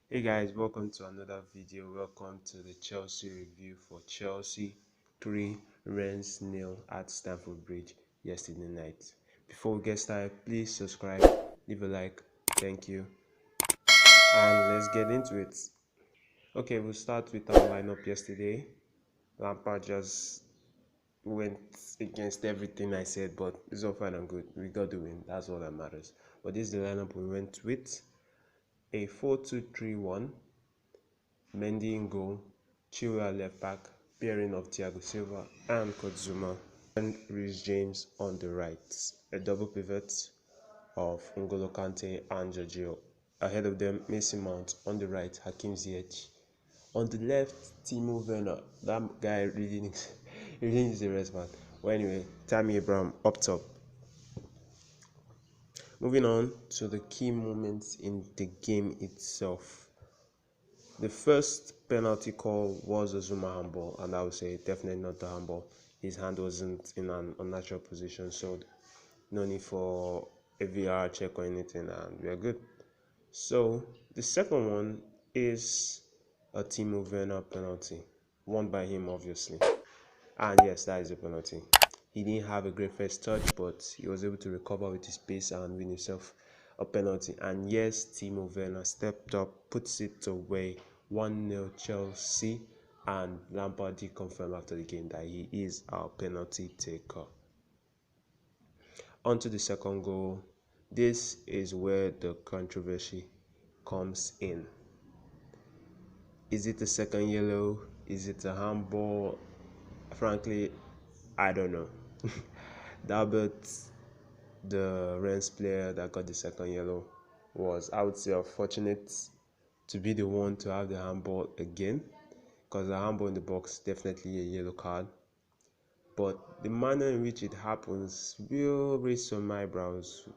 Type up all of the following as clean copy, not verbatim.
Hey guys, welcome to another video. Welcome to the Chelsea review for Chelsea 3 Rennes nil at Stamford Bridge yesterday night. Before we get started, please subscribe, leave a like, thank you, and let's get into it. Okay, we'll start with our lineup yesterday. Lampard just went against everything I said, but it's all fine and good. We got the win, that's all that matters. But this is the lineup we went with: a 4-2-3-1. Mendy in goal, Chilwell left back, pairing of Thiago Silva and Kozuma, and Reece James on the right. A double pivot of N'Golo Kante and Jorginho. Ahead of them, Mason Mount. On the right, Hakim Ziyech. On the left, Timo Werner. That guy really needs a rest, man. Well, anyway, Tammy Abraham up top. Moving on to the key moments in the game itself. The first penalty call was a Zuma handball, and I would say definitely not the handball. His hand wasn't in an unnatural position, so no need for a VR check or anything, and we are good. So the second one is a Timo Werner penalty, won by him obviously, and yes, that is a penalty. He didn't have a great first touch, but he was able to recover with his pace and win himself a penalty. And yes, Timo Werner stepped up, puts it away, 1-0 Chelsea, and Lampard did confirm after the game that he is our penalty taker. On to the second goal. This is where the controversy comes in. Is it a second yellow? Is it a handball? Frankly, I don't know. Dalbert, the Rennes player that got the second yellow, was, I would say, unfortunate to be the one to have the handball again, because the handball in the box definitely a yellow card. But the manner in which it happens will raise some eyebrows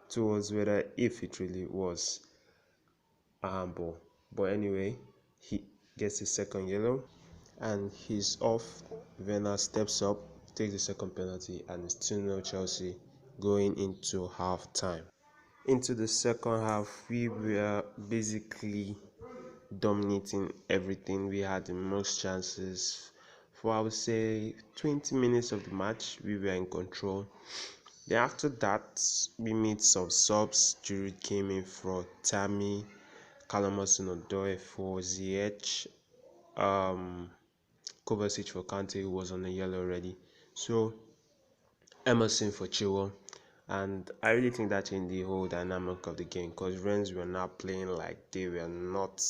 towards whether if it really was a handball. But anyway, he gets his second yellow and he's off. Werner steps up, takes the second penalty, and it's 2-0 Chelsea going into half time. Into the second half, we were basically dominating everything. We had the most chances. For I would say 20 minutes of the match, we were in control. Then after that, we made some subs. Giroud came in for Tammy, Callum Hudson-Odoi for Ziyech, Kovacic for Kante, who was on the yellow already. So Emerson for Chilwell. And I really think that changed the whole dynamic of the game, because Rennes were not playing like they were not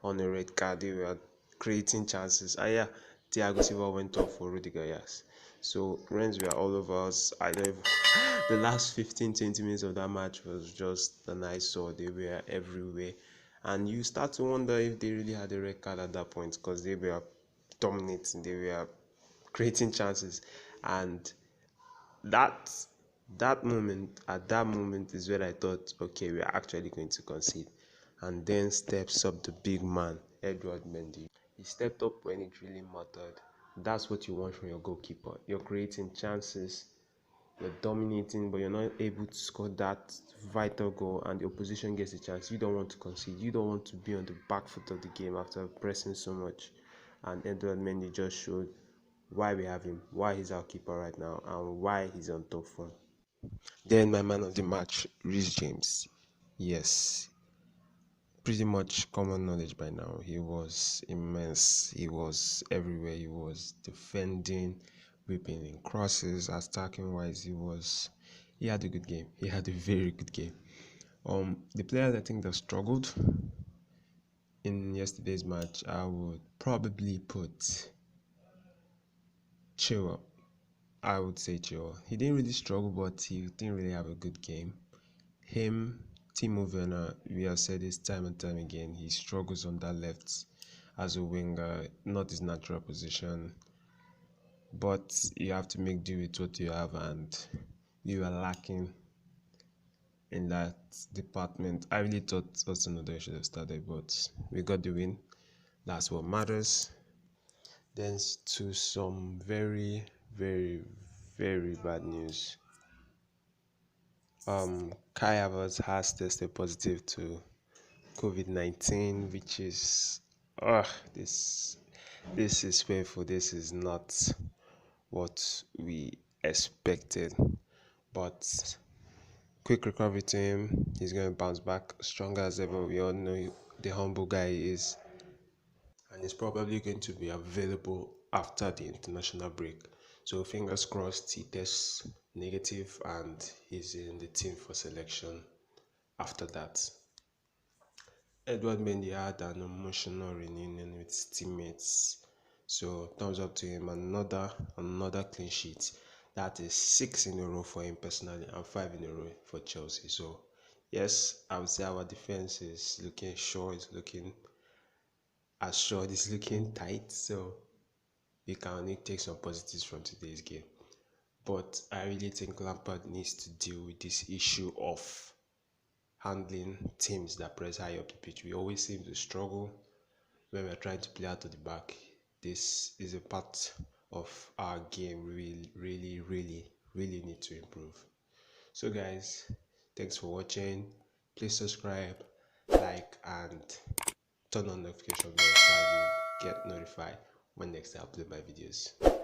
on a red card. They were creating chances. And yeah, Thiago Silva went off for Rudiger, yes. So Rennes were all over us. I don't even, the last 15-20 minutes of that match was just an eyesore. They were everywhere. And you start to wonder if they really had a red card at that point, because they were dominating. They were creating chances. And that that moment is where I thought, okay, we are actually going to concede. And then steps up the big man, Edward Mendy. He stepped up when it really mattered. That's what you want from your goalkeeper. You're creating chances, you're dominating, but you're not able to score that vital goal, and the opposition gets a chance. You don't want to concede. You don't want to be on the back foot of the game after pressing so much. And Edward Mendy just showed why we have him, why he's our keeper right now, and why he's on top form. Then my man of the match, Reece James. Yes, pretty much common knowledge by now. He was immense. He was everywhere. He was defending, whipping in crosses, attacking wise. He had a good game. He had a very good game. The players I think that struggled in yesterday's match, I would probably put Chilwell. I would say Chilwell. He didn't really struggle, but he didn't really have a good game. Him, Timo Werner, we have said this time and time again, he struggles on that left as a winger, not his natural position. But you have to make do with what you have, and we were lacking in that department. I really thought Hudson-Odoi should have started, but we got the win. That's what matters. Then to some very, very, very bad news. Kai Havertz has tested positive to COVID-19, which is this this is painful. This is not what we expected, but quick recovery to him. He's going to bounce back stronger as ever. We all know the humble guy he is, and he's probably going to be available after the international break. So fingers crossed he tests negative and he's in the team for selection after that. Edward Mendy had an emotional reunion with his teammates. So thumbs up to him. Another clean sheet. That is 6 in a row for him personally and 5 in a row for Chelsea. So yes, I would say our defense is looking sure, it's looking assured, it's looking tight. So we can only take some positives from today's game. But I really think Lampard needs to deal with this issue of handling teams that press high up the pitch. We always seem to struggle when we're trying to play out of the back. This is a part of our game we really need to improve. So guys, thanks for watching. Please subscribe, like, and turn on notification bell so you get notified when next I upload my videos.